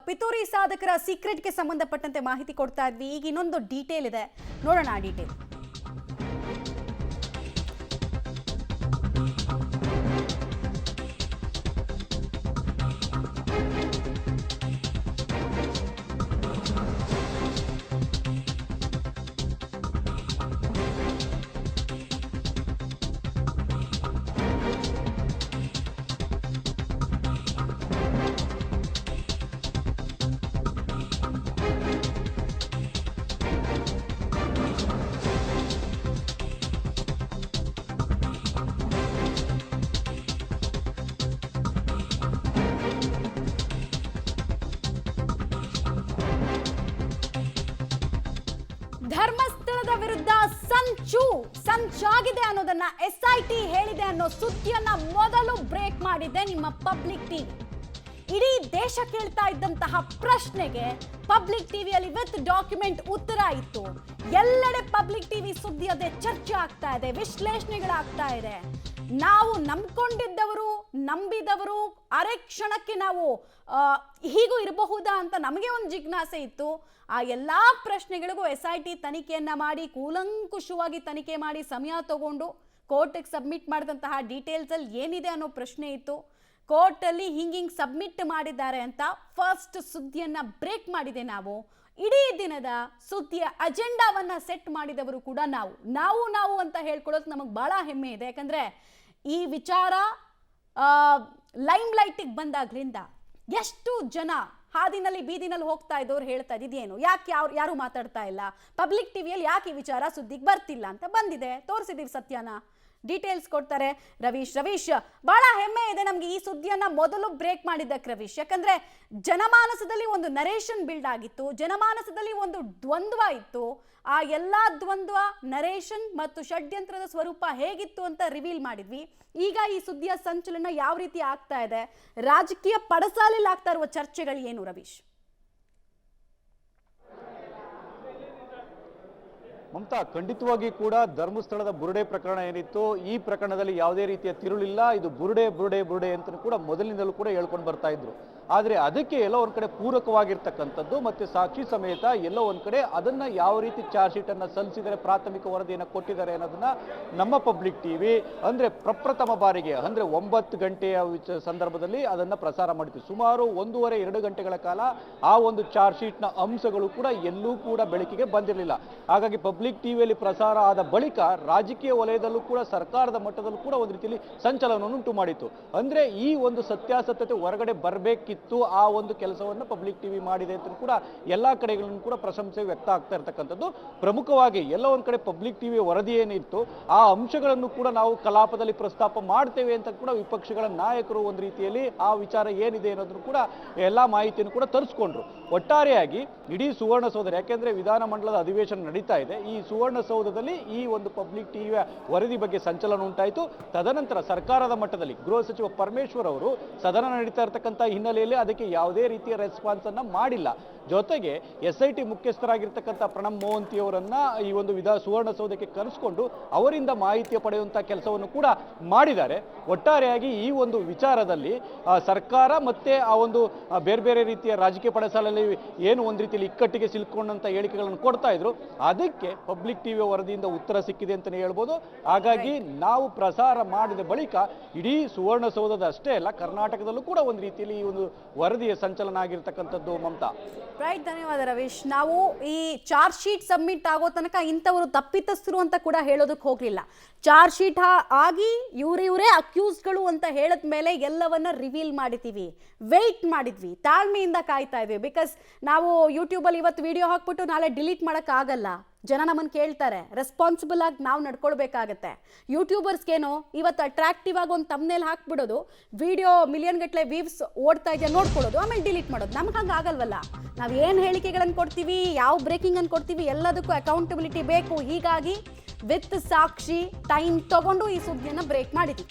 ಪಿತೂರಿ ಸಾಧಕರ ಸೀಕ್ರೆಟ್ಗೆ ಸಂಬಂಧಪಟ್ಟಂತೆ ಮಾಹಿತಿ ಕೊಡ್ತಾ ಇದ್ವಿ. ಈಗ ಇನ್ನೊಂದು ಡೀಟೇಲ್ ಇದೆ, ನೋಡೋಣ ಆ ಡೀಟೇಲ್. ಧರ್ಮಸ್ಥಳದ ವಿರುದ್ಧ ಸಂಚಾಗಿದೆ ಅನ್ನೋದನ್ನ SIT ಹೇಳಿದೆ ಅನ್ನೋ ಸುದ್ದಿಯನ್ನ ಮೊದಲು ಬ್ರೇಕ್ ಮಾಡಿದೆ ನಿಮ್ಮ ಪಬ್ಲಿಕ್ ಟಿವಿ. ಇಡೀ ದೇಶ ಕೇಳ್ತಾ ಇದ್ದಂತಹ ಪ್ರಶ್ನೆಗೆ ಪಬ್ಲಿಕ್ ಟಿವಿಯಲ್ಲಿ ವಿತ್ ಡಾಕ್ಯುಮೆಂಟ್ ಉತ್ತರ ಇತ್ತು. ಎಲ್ಲೆಡೆ ಪಬ್ಲಿಕ್ ಟಿವಿ ಸುದ್ದಿ ಅದೇ ಚರ್ಚೆ ಆಗ್ತಾ ಇದೆ, ವಿಶ್ಲೇಷಣೆಗಳಾಗ್ತಾ ಇದೆ. ನಾವು ನಂಬ್ಕೊಂಡಿದ್ದವರು, ನಂಬಿದವರು ಅರೆ ಕ್ಷಣಕ್ಕೆ ನಾವು ಹೀಗೂ ಇರಬಹುದಾ ಅಂತ ನಮಗೆ ಒಂದು ಜಿಜ್ಞಾಸೆ ಇತ್ತು. ಆ ಎಲ್ಲ ಪ್ರಶ್ನೆಗಳಿಗೂ SIT ತನಿಖೆಯನ್ನ ಮಾಡಿ ಕೂಲಂಕುಷವಾಗಿ ತನಿಖೆ ಮಾಡಿ ಸಮಯ ತಗೊಂಡು ಕೋರ್ಟ್ಗೆ ಸಬ್ಮಿಟ್ ಮಾಡಿದಂತಹ ಡೀಟೇಲ್ಸ್ ಅಲ್ಲಿ ಏನಿದೆ ಅನ್ನೋ ಪ್ರಶ್ನೆ ಇತ್ತು. ಕೋರ್ಟಲ್ಲಿ ಹಿಂಗಿಂಗ್ ಸಬ್ಮಿಟ್ ಮಾಡಿದ್ದಾರೆ ಅಂತ ಫಸ್ಟ್ ಸುದ್ದಿಯನ್ನ ಬ್ರೇಕ್ ಮಾಡಿದೆ ನಾವು. ಇಡೀ ದಿನದ ಸುದ್ದಿಯ ಅಜೆಂಡಾವನ್ನ ಸೆಟ್ ಮಾಡಿದವರು ಕೂಡ ನಾವು ಅಂತ ಹೇಳ್ಕೊಳ್ಳೋದು ನಮಗೆ ಬಹಳ ಹೆಮ್ಮೆ ಇದೆ. ಯಾಕಂದ್ರೆ ಈ ವಿಚಾರ ಲೈಮ್ ಲೈಟಿಗೆ ಬಂದಾಗ್ಲಿಂದ ಎಷ್ಟು ಜನ ಹಾದಿನಲ್ಲಿ ಬೀದಿನಲ್ಲಿ ಹೋಗ್ತಾ ಇದ್ದವ್ರು ಹೇಳ್ತಾ ಇದ್ದೇನು, ಯಾಕೆ ಯಾರು ಮಾತಾಡ್ತಾ ಇಲ್ಲ, ಪಬ್ಲಿಕ್ ಟಿವಿಯಲ್ಲಿ ಯಾಕೆ ಈ ವಿಚಾರ ಸುದ್ದಿಗೆ ಬರ್ತಿಲ್ಲ ಅಂತ ಬಂದಿದೆ. ತೋರಿಸಿದೀವಿ ಸತ್ಯನ, ಡೀಟೇಲ್ಸ್ ಕೊಡ್ತಾರೆ ರವೀಶ್. ಬಹಳ ಹೆಮ್ಮೆ ಇದೆ ನಮ್ಗೆ ಈ ಸುದ್ದಿಯನ್ನ ಮೊದಲು ಬ್ರೇಕ್ ಮಾಡಿದ್ದಕ್ಕೆ ರವೀಶ್. ಯಾಕಂದ್ರೆ ಜನಮಾನಸದಲ್ಲಿ ಒಂದು ನರೇಷನ್ ಬಿಲ್ಡ್ ಆಗಿತ್ತು, ಜನಮಾನಸದಲ್ಲಿ ಒಂದು ದ್ವಂದ್ವ ಇತ್ತು. ಆ ಎಲ್ಲಾ ದ್ವಂದ್ವ, ನರೇಷನ್ ಮತ್ತು ಷಡ್ಯಂತ್ರದ ಸ್ವರೂಪ ಹೇಗಿತ್ತು ಅಂತ ರಿವೀಲ್ ಮಾಡಿದ್ವಿ. ಈಗ ಈ ಸುದ್ದಿಯ ಸಂಚಲನ ಯಾವ ರೀತಿ ಆಗ್ತಾ ಇದೆ, ರಾಜಕೀಯ ಪಡಸಾಲೆಯಲ್ಲಿ ಆಗ್ತಾ ಇರುವ ಚರ್ಚೆಗಳು ಏನು ರವೀಶ್? ಮಮತಾ, ಖಂಡಿತವಾಗಿ ಕೂಡ ಧರ್ಮಸ್ಥಳದ ಬುರುಡೆ ಪ್ರಕರಣ ಏನಿತ್ತು, ಈ ಪ್ರಕರಣದಲ್ಲಿ ಯಾವುದೇ ರೀತಿಯ ತಿರುಳಿಲ್ಲ. ಇದು ಬುರುಡೆ ಅಂತ ಕೂಡ ಮೊದಲಿನಿಂದಲೂ ಕೂಡ ಹೇಳ್ಕೊಂಡು ಬರ್ತಾ ಇದ್ರು. ಆದರೆ ಅದಕ್ಕೆ ಎಲ್ಲೋ ಒಂದ್ ಕಡೆ ಪೂರಕವಾಗಿರ್ತಕ್ಕಂಥದ್ದು ಮತ್ತೆ ಸಾಕ್ಷಿ ಸಮೇತ ಎಲ್ಲೋ ಒಂದ್ ಕಡೆ ಅದನ್ನ ಯಾವ ರೀತಿ ಚಾರ್ಜ್ ಶೀಟ್ ಅನ್ನ ಸಲ್ಲಿಸಿದರೆ, ಪ್ರಾಥಮಿಕ ವರದಿಯನ್ನು ಕೊಟ್ಟಿದ್ದಾರೆ ಅನ್ನೋದನ್ನ ನಮ್ಮ ಪಬ್ಲಿಕ್ ಟಿವಿ ಅಂದ್ರೆ ಪ್ರಪ್ರಥಮ ಬಾರಿಗೆ ಅಂದ್ರೆ 9 ಗಂಟೆಯ ಸಂದರ್ಭದಲ್ಲಿ ಅದನ್ನ ಪ್ರಸಾರ ಮಾಡಿತ್ತು. ಸುಮಾರು 1.5-2 ಗಂಟೆಗಳ ಕಾಲ ಆ ಒಂದು ಚಾರ್ಜ್ ಶೀಟ್ ನ ಅಂಶಗಳು ಕೂಡ ಎಲ್ಲೂ ಕೂಡ ಬೆಳಕಿಗೆ ಬಂದಿರಲಿಲ್ಲ. ಹಾಗಾಗಿ ಪಬ್ಲಿಕ್ ಟಿವಿಯಲ್ಲಿ ಪ್ರಸಾರ ಆದ ಬಳಿಕ ರಾಜಕೀಯ ವಲಯದಲ್ಲೂ ಕೂಡ ಸರ್ಕಾರದ ಮಟ್ಟದಲ್ಲೂ ಕೂಡ ಒಂದು ರೀತಿಯಲ್ಲಿ ಸಂಚಲನವನ್ನು ಉಂಟು ಮಾಡಿತ್ತು. ಅಂದ್ರೆ ಈ ಒಂದು ಸತ್ಯಾಸತ್ಯತೆ ಹೊರಗಡೆ ಬರಬೇಕಿತ್ತು, ಆ ಒಂದು ಕೆಲಸವನ್ನು ಪಬ್ಲಿಕ್ ಟಿವಿ ಮಾಡಿದೆ ಅಂತ ಕೂಡ ಎಲ್ಲಾ ಕಡೆಗಳನ್ನು ಕೂಡ ಪ್ರಶಂಸೆ ವ್ಯಕ್ತ ಆಗ್ತಾ ಇರತಕ್ಕಂಥದ್ದು. ಪ್ರಮುಖವಾಗಿ ಎಲ್ಲ ಒಂದ್ ಕಡೆ ಪಬ್ಲಿಕ್ ಟಿವಿ ವರದಿ ಏನಿತ್ತು ಆ ಅಂಶಗಳನ್ನು ಕೂಡ ನಾವು ಕಲಾಪದಲ್ಲಿ ಪ್ರಸ್ತಾಪ ಮಾಡ್ತೇವೆ ಅಂತ ಕೂಡ ವಿಪಕ್ಷಗಳ ನಾಯಕರು ಒಂದು ರೀತಿಯಲ್ಲಿ ಆ ವಿಚಾರ ಏನಿದೆ ಅನ್ನೋದನ್ನು ಕೂಡ ಎಲ್ಲಾ ಮಾಹಿತಿಯನ್ನು ಕೂಡ ತರಿಸ್ಕೊಂಡ್ರು. ಒಟ್ಟಾರೆಯಾಗಿ ಇಡೀ ಸುವರ್ಣಸೌಧ, ಯಾಕೆಂದ್ರೆ ವಿಧಾನಮಂಡಲದ ಅಧಿವೇಶನ ನಡೀತಾ ಇದೆ, ಈ ಸುವರ್ಣಸೌಧದಲ್ಲಿ ಈ ಒಂದು ಪಬ್ಲಿಕ್ ಟಿವಿಯ ವರದಿ ಬಗ್ಗೆ ಸಂಚಲನ ಉಂಟಾಯಿತು. ತದನಂತರ ಸರ್ಕಾರದ ಮಟ್ಟದಲ್ಲಿ ಗೃಹ ಸಚಿವ ಪರಮೇಶ್ವರ್ ಅವರು ಸದನ ನಡೀತಾ ಇರತಕ್ಕಂಥ ಹಿನ್ನೆಲೆಯಲ್ಲಿ ಅದಕ್ಕೆ ಯಾವುದೇ ರೀತಿಯ ರೆಸ್ಪಾನ್ಸ್ ಅನ್ನ ಮಾಡಿಲ್ಲ. ಜೊತೆಗೆ SIT ಮುಖ್ಯಸ್ಥರಾಗಿರ್ತಕ್ಕಂಥ ಪ್ರಣಬ್ ಮೋಹಂತಿ ಅವರನ್ನ ಈ ಒಂದು ಸುವರ್ಣಸೌಧಕ್ಕೆ ಕರೆಸಿಕೊಂಡು ಅವರಿಂದ ಮಾಹಿತಿ ಪಡೆಯುವಂತಹ ಕೆಲಸವನ್ನು ಕೂಡ ಮಾಡಿದ್ದಾರೆ. ಒಟ್ಟಾರೆಯಾಗಿ ಈ ಒಂದು ವಿಚಾರದಲ್ಲಿ ಸರ್ಕಾರ ಮತ್ತೆ ಆ ಒಂದು ಬೇರೆ ರೀತಿಯ ರಾಜಕೀಯ ಪಡಸಾಲೆಯಲ್ಲಿ ಏನು ಒಂದು ರೀತಿಯಲ್ಲಿ ಇಕ್ಕಟ್ಟಿಗೆ ಸಿಲುಕೊಂಡಂತ ಹೇಳಿಕೆಗಳನ್ನು ಕೊಡ್ತಾ ಇದ್ರು, ಅದಕ್ಕೆ ಪಬ್ಲಿಕ್ ಟಿವಿ ವರದಿಯಿಂದ ಉತ್ತರ ಸಿಕ್ಕಿದೆ ಅಂತಲೇ ಹೇಳ್ಬೋದು. ಹಾಗಾಗಿ ನಾವು ಪ್ರಸಾರ ಮಾಡಿದ ಬಳಿಕ ಇಡೀ ಸುವರ್ಣಸೌಧದ ಅಷ್ಟೇ ಅಲ್ಲ, ಕರ್ನಾಟಕದಲ್ಲೂ ಕೂಡ ಒಂದು ರೀತಿಯಲ್ಲಿ ಈ ಒಂದು ವರದಿಯ ಸಂಚಲನ ಆಗಿರ್ತಕ್ಕಂಥದ್ದು. ಮಮತಾ, ರೈಟ್, ಧನ್ಯವಾದ ರವೀಶ್. ನಾವು ಈ ಚಾರ್ಜ್ ಶೀಟ್ ಸಬ್ಮಿಟ್ ಆಗೋ ತನಕ ಇಂಥವರು ತಪ್ಪಿತಸ್ಥರು ಅಂತ ಕೂಡ ಹೇಳೋದಕ್ಕೆ ಹೋಗ್ಲಿಲ್ಲ. ಚಾರ್ಜ್ ಶೀಟ್ ಆಗಿ ಇವರೇ ಅಕ್ಯೂಸ್ಗಳು ಅಂತ ಹೇಳಿದ ಮೇಲೆ ಎಲ್ಲವನ್ನ ರಿವೀಲ್ ಮಾಡಿದ್ದೀವಿ, ವೆಯ್ಟ್ ಮಾಡಿದ್ವಿ, ತಾಳ್ಮೆಯಿಂದ ಕಾಯ್ತಾ ಇದ್ವಿ. ಬಿಕಾಸ್ ನಾವು ಯೂಟ್ಯೂಬಲ್ಲಿ ಇವತ್ತು ವಿಡಿಯೋ ಹಾಕ್ಬಿಟ್ಟು ನಾಳೆ ಡಿಲೀಟ್ ಮಾಡೋಕ್ಕಾಗಲ್ಲ. ಜನ ನಮ್ಮನ್ನು ಕೇಳ್ತಾರೆ, ರೆಸ್ಪಾನ್ಸಿಬಲ್ ಆಗಿ ನಾವು ನಡ್ಕೊಳ್ಬೇಕಾಗತ್ತೆ. ಯೂಟ್ಯೂಬರ್ಸ್ಗೇನೋ ಇವತ್ತು ಅಟ್ರಾಕ್ಟಿವ್ ಆಗಿ ಒಂದು ತಮ್ನೇಲ್ ಹಾಕ್ಬಿಡೋದು, ವಿಡಿಯೋ ಮಿಲಿಯನ್ ಗಟ್ಟಲೆ ವ್ಯೂಸ್ ಓಡ್ತಾ ಇದೆಯಾ ನೋಡ್ಕೊಳ್ಳೋದು, ಆಮೇಲೆ ಡಿಲೀಟ್ ಮಾಡೋದು. ನಮ್ಗೆ ಹಂಗೆ ಆಗಲ್ವಲ್ಲ. ನಾವು ಏನು ಹೇಳಿಕೆಗಳನ್ನು ಕೊಡ್ತೀವಿ, ಯಾವ ಬ್ರೇಕಿಂಗ್ ಅನ್ನು ಕೊಡ್ತೀವಿ, ಎಲ್ಲದಕ್ಕೂ ಅಕೌಂಟಬಿಲಿಟಿ ಬೇಕು. ಹೀಗಾಗಿ ವಿತ್ ಸಾಕ್ಷಿ ಟೈಮ್ ತಗೊಂಡು ಈ ಸುದ್ದಿಯನ್ನು ಬ್ರೇಕ್ ಮಾಡಿದ್ವಿ.